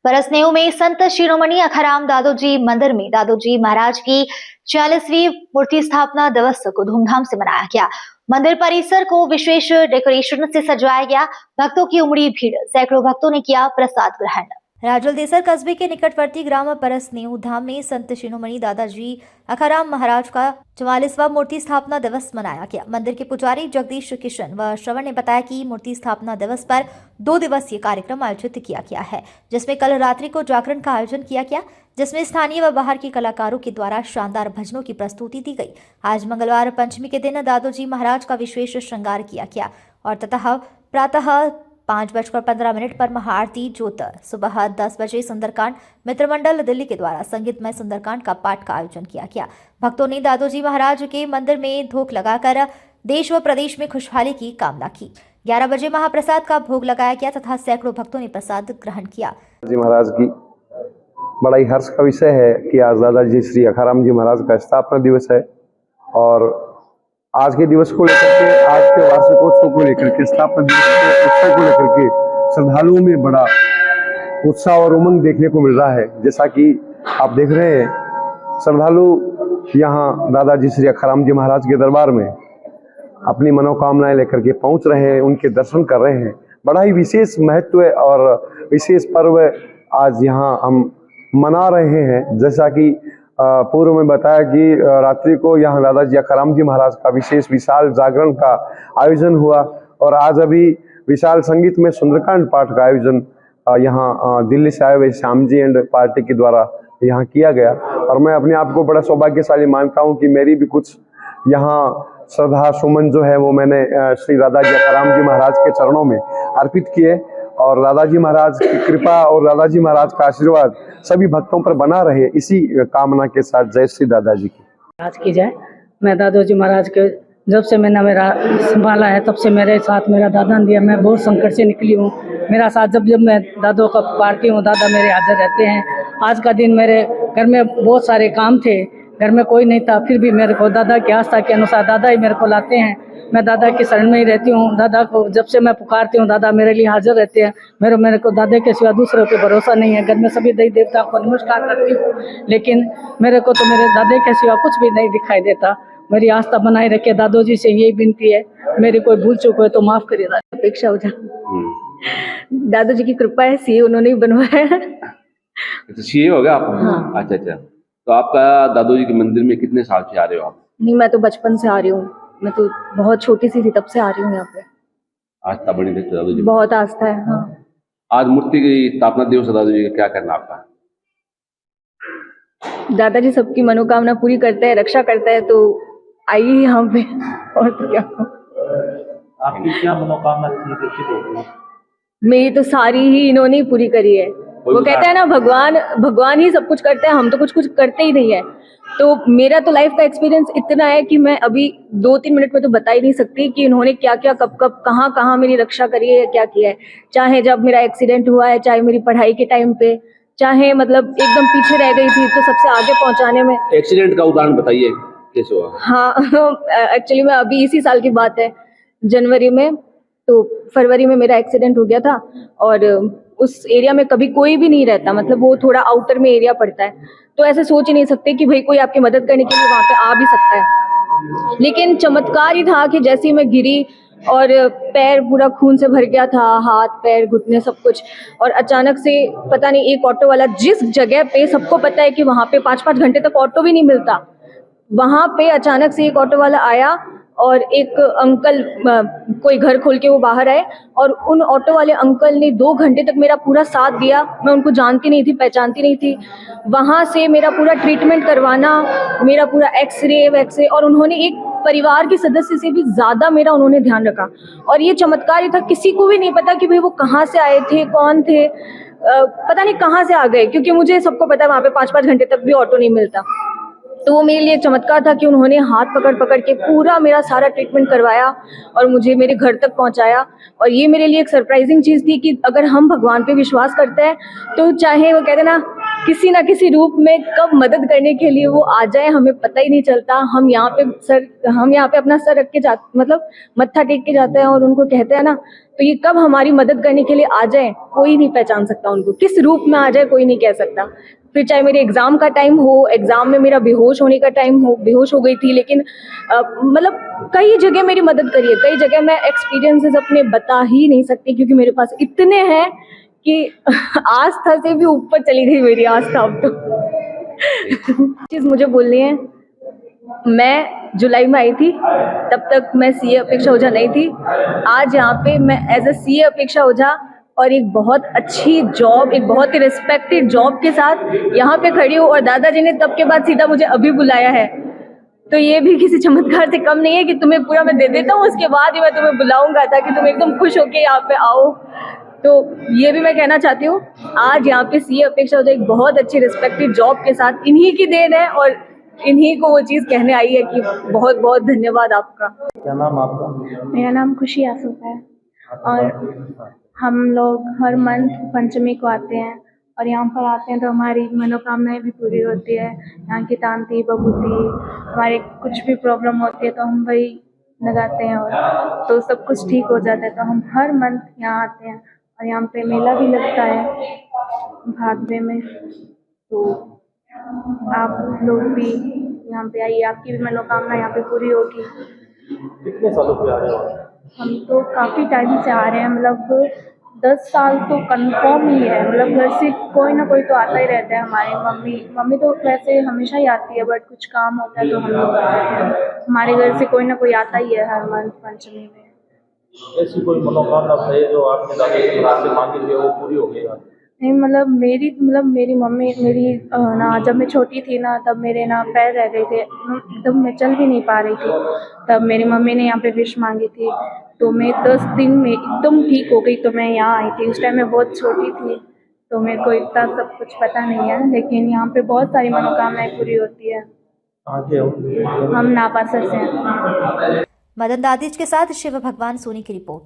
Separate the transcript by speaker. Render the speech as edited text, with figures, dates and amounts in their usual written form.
Speaker 1: परसनेऊ में संत शिरोमणि अखाराम दादोजी मंदिर में दादोजी महाराज की 40वीं मूर्ति स्थापना दिवस को धूमधाम से मनाया गया। मंदिर परिसर को विशेष डेकोरेशन से सजाया गया। भक्तों की उमड़ी भीड़, सैकड़ों भक्तों ने किया प्रसाद ग्रहण। राजोल देसर कस्बे के निकटवर्ती ग्राम परसनेऊ धाम में संत शिरोमणि दादाजी अखाराम महाराज का 44वां मूर्ति स्थापना दिवस मनाया गया। मंदिर के पुजारी जगदीश किशन व श्रवण ने बताया कि मूर्ति स्थापना दिवस पर 2 दिवसीय कार्यक्रम आयोजित किया गया है, जिसमें कल रात्रि को जागरण का आयोजन किया गया, जिसमें स्थानीय व बाहर के कलाकारों के द्वारा शानदार भजनों की प्रस्तुति दी गई। आज मंगलवार पंचमी के दिन दादोजी महाराज का विशेष श्रृंगार किया गया और ततः प्रातः 5:15 पर महाआरती ज्योत, सुबह 10 बजे सुंदरकांड मित्रमंडल दिल्ली के द्वारा संगीतमय सुंदरकांड का पाठ का आयोजन किया गया। भक्तों ने दादोजी महाराज के मंदिर में धूप लगाकर देश व प्रदेश में खुशहाली की कामना की। 11 बजे महाप्रसाद का भोग लगाया गया तथा सैकड़ों भक्तों ने प्रसाद ग्रहण किया।
Speaker 2: जी महाराज की बड़ा ही हर्ष का विषय है कि आज दादाजी श्री अखाराम जी महाराज का स्थापना दिवस है और आज के दिवस को लेकर के, आज के वार्षिकोत्सव को लेकर के, स्थापना दिवस के उत्सव को लेकर के श्रद्धालुओं में बड़ा उत्साह और उमंग देखने को मिल रहा है। जैसा कि आप देख रहे हैं, श्रद्धालु यहाँ दादाजी श्री अखाराम जी महाराज के दरबार में अपनी मनोकामनाएं लेकर के पहुंच रहे हैं, उनके दर्शन कर रहे हैं। बड़ा ही विशेष महत्व और विशेष पर्व आज यहाँ हम मना रहे हैं। जैसा कि पूर्व में बताया कि रात्रि को यहाँ दादाजी अखाराम जी महाराज का विशाल जागरण का आयोजन हुआ और आज अभी विशाल संगीत में सुंदरकांड पाठ का आयोजन यहाँ दिल्ली से आए हुए श्याम जी एंड पार्टी के द्वारा यहाँ किया गया। और मैं अपने आप को बड़ा सौभाग्यशाली मानता हूँ कि मेरी भी कुछ यहाँ श्रद्धा सुमन जो है वो मैंने श्री दादाजी अखाराम जी महाराज के चरणों में अर्पित किए और दादाजी महाराज की कृपा और दादाजी महाराज का आशीर्वाद सभी भक्तों पर बना रहे, इसी कामना के साथ जय श्री दादाजी की।
Speaker 3: आज की जाए। मैं दादाजी महाराज के जब से मैंने मेरा संभाला है तब से मेरे साथ मेरा दादा ने दिया। मैं बहुत संकट से निकली हूँ। मेरा साथ जब मैं दादों का पारती हूँ, दादा मेरे हाजिर रहते हैं। आज का दिन मेरे घर में बहुत सारे काम थे, घर में कोई नहीं था, फिर भी मेरे को दादा की आस्था के अनुसार दादा ही मेरे को लाते हैं। मैं दादा के शरण में ही रहती हूँ। दादा को जब से मैं पुकारती हूँ दादा मेरे लिए हाजिर रहते हैं। मेरे को दादा के सिवा दूसरों पे भरोसा नहीं है। घर में सभी देवी देवता को नमस्कार करती हूँ, लेकिन मेरे को तो मेरे दादा के सिवा कुछ भी नहीं दिखाई देता। मेरी आस्था बनाए रखे। दादोजी से यही विनती है, मेरी कोई भूल चूक हो तो माफ करिए।
Speaker 4: अपेक्षा हो जा, दादोजी की कृपा है, सीए उन्होंने भी बनवाया है।
Speaker 5: तो सीए हो गया आप? हाँ। अच्छा। तो आपका दादोजी के मंदिर में कितने साल से आ रहे हो आप?
Speaker 4: नहीं, मैं तो बचपन से आ रही हूँ। मैं तो बहुत छोटी सी थी तब से आ रही हूँ यहाँ पे।
Speaker 5: आस्था बनी देखते दादोजी?
Speaker 4: बहुत आस्था है। हाँ।
Speaker 5: आज मूर्ति की स्थापना दिवस है दादोजी का, क्या करना आपका?
Speaker 4: दादाजी सबकी मनोकामना पूरी करते हैं, रक्षा करता है, तो आइए यहाँ पे। और तो क्या,
Speaker 6: आपकी क्या मनोकामना थी?
Speaker 4: मेरी तो सारी ही इन्होंने ही पूरी करी है। वो कहते हैं ना, भगवान ही सब कुछ करते हैं, हम तो कुछ करते ही नहीं है। तो मेरा तो लाइफ का एक्सपीरियंस इतना है कि मैं अभी 2-3 मिनट में तो बता ही नहीं सकती कि इन्होंने क्या क्या कब कहाँ मेरी रक्षा करी है, क्या किया है। चाहे जब मेरा एक्सीडेंट हुआ है, चाहे मेरी पढ़ाई के टाइम पे, चाहे मतलब एकदम पीछे रह गई थी तो सबसे आगे पहुंचाने में।
Speaker 5: एक्सीडेंट का उदाहरण बताइए, कैसे हुआ?
Speaker 4: हाँ, एक्चुअली मैं अभी इसी साल की बात है, जनवरी में, तो फरवरी में मेरा एक्सीडेंट हो गया था और उस एरिया में कभी कोई भी नहीं रहता, मतलब वो थोड़ा आउटर में एरिया पड़ता है, तो ऐसे सोच ही नहीं सकते कि भाई कोई आपकी मदद करने के लिए वहाँ पे आ भी सकता है। लेकिन चमत्कार ही था कि जैसे ही मैं गिरी और पैर पूरा खून से भर गया था, हाथ पैर घुटने सब कुछ, और अचानक से पता नहीं एक ऑटो वाला, जिस जगह पे सबको पता है कि वहाँ पे 5-5 घंटे तक ऑटो भी नहीं मिलता, वहाँ पे अचानक से एक ऑटो वाला आया और एक अंकल कोई घर खोल के वो बाहर आए और उन ऑटो वाले अंकल ने 2 घंटे तक मेरा पूरा साथ दिया। मैं उनको जानती नहीं थी, पहचानती नहीं थी। वहाँ से मेरा पूरा ट्रीटमेंट करवाना, मेरा पूरा एक्सरे, और उन्होंने एक परिवार के सदस्य से भी ज़्यादा मेरा उन्होंने ध्यान रखा। और ये चमत्कार ही था, किसी को भी नहीं पता कि भाई वो कहाँ से आए थे, कौन थे, पता नहीं कहाँ से आ गए, क्योंकि मुझे सबको पता है वहाँ पे 5-5 घंटे तक भी ऑटो नहीं मिलता। तो वो मेरे लिए चमत्कार था कि उन्होंने हाथ पकड़ के पूरा मेरा सारा ट्रीटमेंट करवाया और मुझे मेरे घर तक पहुंचाया। और ये मेरे लिए एक सरप्राइजिंग चीज़ थी कि अगर हम भगवान पे विश्वास करते हैं तो चाहे वो कहते हैं ना, किसी ना किसी रूप में कब मदद करने के लिए वो आ जाए हमें पता ही नहीं चलता। हम यहाँ पे अपना सर रख के जाते, मतलब मत्था टेक के जाते हैं और उनको कहते हैं ना, तो ये कब हमारी मदद करने के लिए आ जाए कोई नहीं पहचान सकता उनको, किस रूप में आ जाए कोई नहीं कह सकता। फिर चाहे मेरे एग्जाम का टाइम हो, एग्जाम में मेरा बेहोश होने का टाइम हो, बेहोश हो गई थी, लेकिन मतलब कई जगह मेरी मदद करी है, कई जगह मैं एक्सपीरियंसेस अपने बता ही नहीं सकती क्योंकि मेरे पास इतने हैं कि आस्था से भी ऊपर चली गई मेरी आस्था अब तो। चीज़ मुझे बोलनी है, मैं जुलाई में आई थी, तब तक मैं सीए अपेक्षा ओझा नहीं थी। आज यहाँ पे मैं एज अ सीए अपेक्षा ओझा और एक बहुत अच्छी जॉब, एक बहुत ही रिस्पेक्टेड जॉब के साथ यहाँ पे खड़ी हूँ, और दादाजी ने तब के बाद सीधा मुझे अभी बुलाया है। तो ये भी किसी चमत्कार से कम नहीं है कि तुम्हें पूरा मैं दे देता हूँ, उसके बाद ही मैं तुम्हें बुलाऊंगा ताकि तुम एकदम खुश होके यहाँ पे आओ। तो ये भी मैं कहना चाहती हूँ, आज यहाँ पे सीए अपेक्षा ओझा एक बहुत अच्छी रिस्पेक्टेड जॉब के साथ इन्हीं की देन है, और इन्हीं को वो चीज़ कहने आई है कि बहुत बहुत धन्यवाद आपका।
Speaker 6: क्या नाम आपका?
Speaker 7: मेरा नाम खुशी आसूफ है और हम लोग हर मंथ पंचमी को आते हैं और यहाँ पर आते हैं तो हमारी मनोकामनाएं भी पूरी होती है। यहाँ की तांती बबूती, हमारे कुछ भी प्रॉब्लम होती है तो हम वही लगाते हैं और तो सब कुछ ठीक हो जाता है। तो हम हर मंथ यहाँ आते हैं और यहाँ पे मेला भी लगता है भादवे में, तो आप लोग भी यहाँ पे आइए, आपकी भी मनोकामना यहाँ पे पूरी होगी।
Speaker 6: कितने सालों से आ रहे हो?
Speaker 7: हम तो काफ़ी टाइम से आ रहे हैं, मतलब 10 साल तो कंफर्म ही है। मतलब घर से कोई ना कोई तो आता ही रहता है। हमारी मम्मी तो वैसे हमेशा ही आती है, बट कुछ काम होता है तो हम लोग आ जाते हैं। हमारे घर से कोई ना कोई आता ही है हर मंथ पंचमी में।
Speaker 6: ऐसी कोई मनोकामना है जो आपने दादा से मांगी थी वो पूरी हो गई?
Speaker 7: नहीं, मतलब मेरी मम्मी ना जब मैं छोटी थी ना, तब मेरे ना पैर रह गए थे, एकदम मैं चल भी नहीं पा रही थी। तब मेरी मम्मी ने यहाँ पे विश मांगी थी, तो मैं 10 दिन में एकदम ठीक हो गई। तो मैं यहाँ आई थी, उस टाइम मैं बहुत छोटी थी तो मेरे को इतना सब कुछ पता नहीं है, लेकिन यहाँ पे बहुत सारी मनोकामनाएं पूरी होती है। हम नापासर से हैं।
Speaker 1: मदन दादिज के साथ शिव भगवान सोनी की रिपोर्ट।